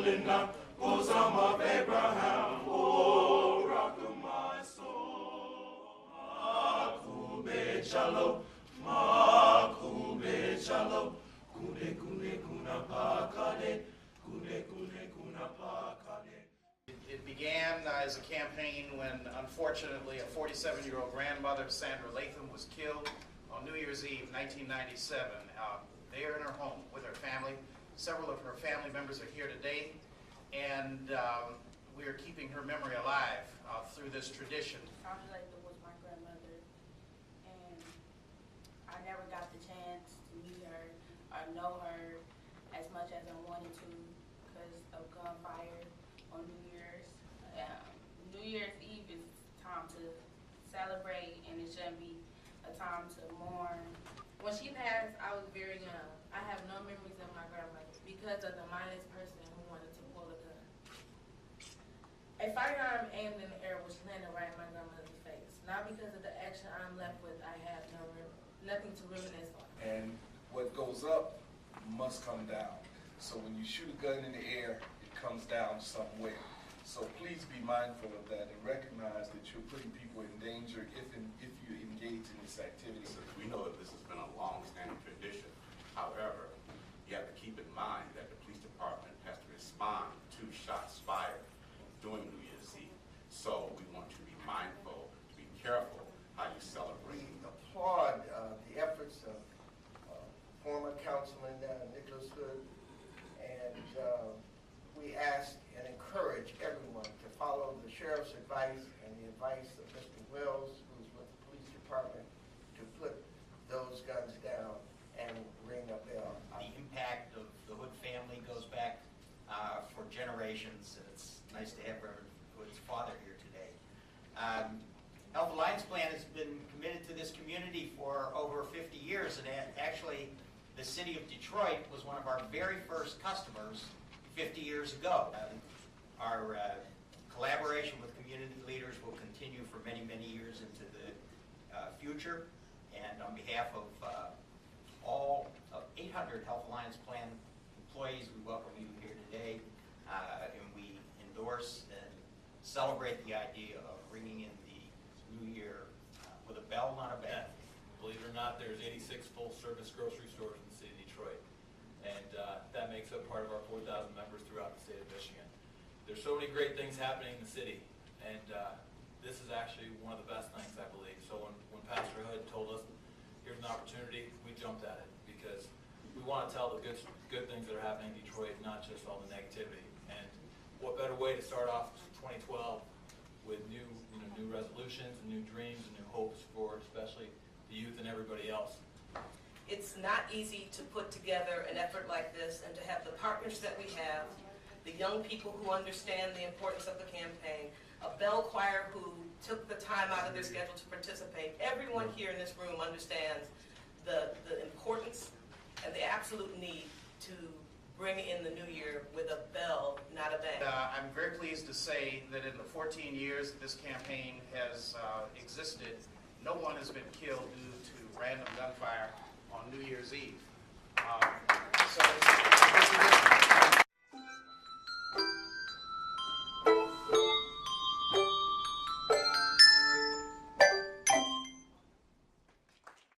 in the bosom of Abraham. Oh, rock of my soul. Makube chalo, makube chalo, kune kune kuna pakade, kune kune kuna pakade. It began as a campaign when, unfortunately, a 47-year-old grandmother, Sandra Latham, was killed on New Year's Eve, 1997. There in her home with her family. Several of her family members are here today, and we are keeping her memory alive through this tradition. Sandra Latham was my grandmother, and I never got the chance to meet her or know her as much as I wanted to because of gunfire on New Year's. New Year's Eve is time to celebrate, and it shouldn't be a time to mourn. When she passed, I was very young. I have no memories of my grandmother because of the mindless person who wanted to pull a gun. A firearm aimed in the air was landed right in my grandmother's face. Not because of the action I'm left with, I have nothing to reminisce on. And what goes up must come down. So when you shoot a gun in the air, it comes down somewhere. So please be mindful of that and recognize that you're putting people in danger if you engage in this activity. We know that this has been a long-standing tradition. However, you have to keep in mind that the police department has to respond to shots fired during New Year's Eve. So we want you to be mindful, to be careful how you celebrate. We applaud the efforts of former Councilman Nicholas Hood, and we ask and encourage everyone to follow the sheriff's advice and the advice of Mr. Wells, who's with the police department, to put those guns down and ring a bell. The impact of the Hood family goes back for generations, and it's nice to have Reverend Hood's father here today. Health Alliance Plan has been committed to this community for over 50 years, and actually the city of Detroit was one of our very first customers 50 years ago. Our collaboration with community leaders will continue for many, many years into the future, and on behalf of all of 800 Health Alliance Plan employees, we welcome you here today, and we endorse and celebrate the idea of ringing in the new year with a bell, not a bell. Believe it or not, there's 86 full-service grocery stores in the city of Detroit, and that makes up part of our 4,000 members throughout the state of Michigan. There's so many great things happening in the city, and this is actually one of the best things, I believe. So when Pastor Hood told us, here's an opportunity, we jumped at it because we want to tell the good things that are happening in Detroit, not just all the negativity. And what better way to start off 2012 with new resolutions and new dreams and new hopes for especially the youth and everybody else. It's not easy to put together an effort like this and to have the partners that we have, the young people who understand the importance of the campaign, a bell choir who took the time out of their schedule to participate. Everyone here in this room understands the importance and the absolute need to bring in the new year with a bell, not a bang. I'm very pleased to say that in the 14 years that this campaign has existed, no one has been killed due to random gunfire on New Year's Eve.